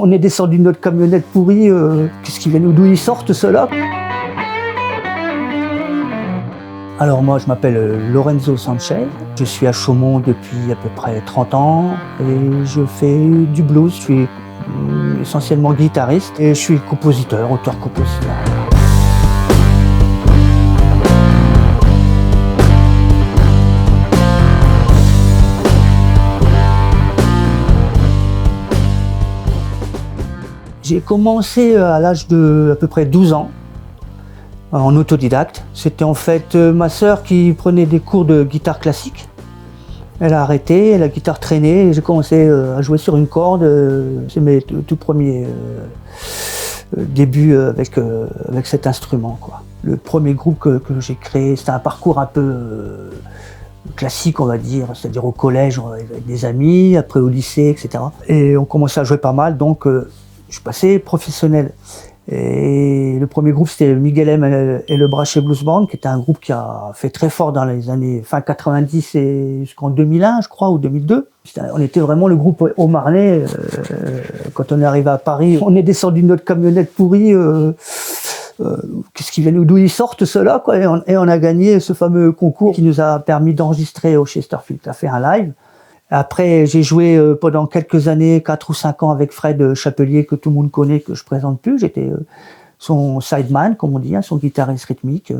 On est descendu de notre camionnette pourrie, qu'est-ce qu'ils viennent, d'où ils sortent ceux-là? Alors moi je m'appelle Lorenzo Sanchez, je suis à Chaumont depuis à peu près 30 ans et je fais du blues, je suis essentiellement guitariste et je suis compositeur, auteur-compositeur. J'ai commencé à l'âge de à peu près 12 ans, en autodidacte. C'était en fait ma sœur qui prenait des cours de guitare classique. Elle a arrêté, la guitare traînait et j'ai commencé à jouer sur une corde. C'est mes tout premiers débuts avec cet instrument, quoi. Le premier groupe que j'ai créé, c'était un parcours un peu classique, on va dire, c'est-à-dire au collège avec des amis, après au lycée, etc. Et on commençait à jouer pas mal, donc je suis passé professionnel. Et le premier groupe, c'était Miguel M et le Braché Blues Band, qui était un groupe qui a fait très fort dans les années fin 90 et jusqu'en 2001, je crois, ou 2002. On était vraiment le groupe au Marnais. Quand on est arrivé à Paris, on est descendu de notre camionnette pourrie. Qu'est-ce qu'ils viennent, d'où ils sortent ceux-là, quoi. Et on a gagné ce fameux concours qui nous a permis d'enregistrer au Chesterfield. On a fait un live. Après, j'ai joué pendant quelques années, 4 ou 5 ans, avec Fred Chapelier, que tout le monde connaît, que je présente plus. J'étais son sideman, comme on dit, hein, son guitariste rythmique.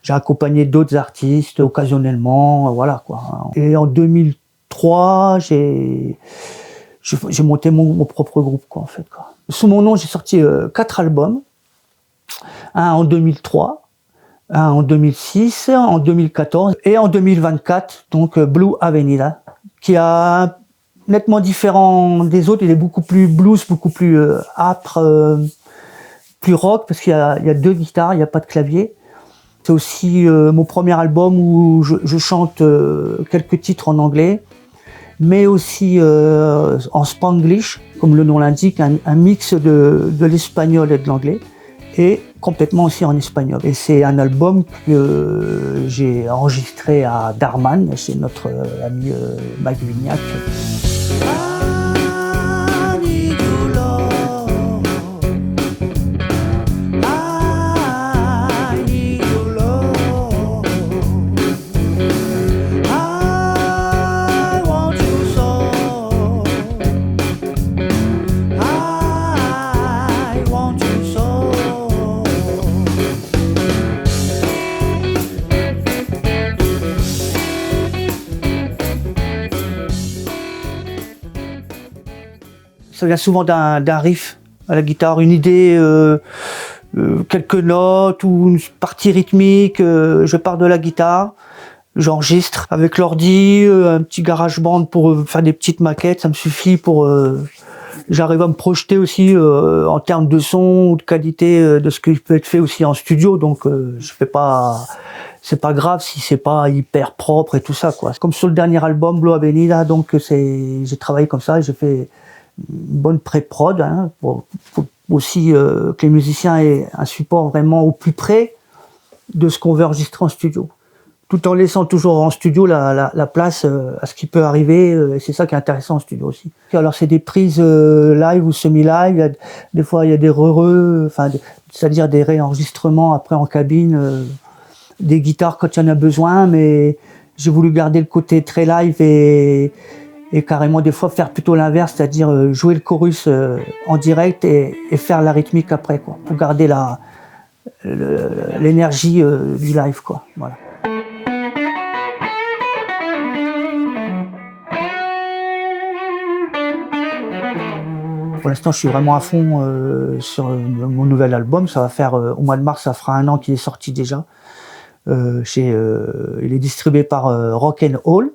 J'ai accompagné d'autres artistes occasionnellement, voilà, quoi. Et en 2003, j'ai monté mon propre groupe, quoi, en fait, quoi. Sous mon nom, j'ai sorti 4 albums. Un en 2003, un en 2006, en 2014 et en 2024, donc Blue Avenida, qui est nettement différent des autres. Il est beaucoup plus blues, beaucoup plus âpre, plus rock, parce qu'il y a 2 guitares, il n'y a pas de clavier. C'est aussi mon premier album où je chante quelques titres en anglais, mais aussi en spanglish, comme le nom l'indique, un mix de l'espagnol et de l'anglais, et complètement aussi en espagnol. Et c'est un album que j'ai enregistré à Darman, chez notre ami Mike Vignac. Ça vient souvent d'un riff à la guitare, une idée, quelques notes ou une partie rythmique. Je pars de la guitare, j'enregistre avec l'ordi, un petit GarageBand pour faire des petites maquettes, ça me suffit pour... J'arrive à me projeter aussi en termes de son ou de qualité de ce qui peut être fait aussi en studio, donc je fais pas... C'est pas grave si c'est pas hyper propre et tout ça, quoi. Comme sur le dernier album, Blue Avenida, donc j'ai travaillé comme ça et j'ai fait une bonne pré-prod, hein, pour aussi que les musiciens aient un support vraiment au plus près de ce qu'on veut enregistrer en studio, tout en laissant toujours en studio la place à ce qui peut arriver, et c'est ça qui est intéressant en studio aussi. Alors c'est des prises live ou semi-live, des fois il y a des enfin, c'est-à-dire des réenregistrements après en cabine, des guitares quand il y en a besoin, mais j'ai voulu garder le côté très live et carrément des fois faire plutôt l'inverse, c'est-à-dire jouer le chorus en direct et faire la rythmique après, quoi, pour garder l'énergie du live, quoi. Voilà. Pour l'instant, je suis vraiment à fond sur mon nouvel album. Ça va faire au mois de mars, ça fera 1 an qu'il est sorti déjà. Il est distribué par Rock'n'All,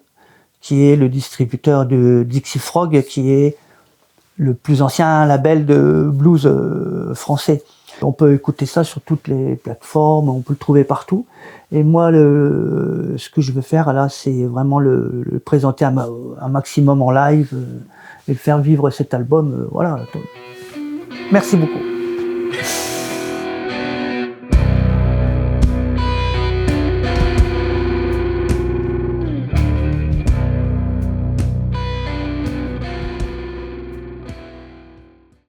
qui est le distributeur de Dixie Frog, qui est le plus ancien label de blues français. On peut écouter ça sur toutes les plateformes, on peut le trouver partout. Et moi, ce que je veux faire là, c'est vraiment le présenter un maximum en live et faire vivre cet album. Voilà. Merci beaucoup.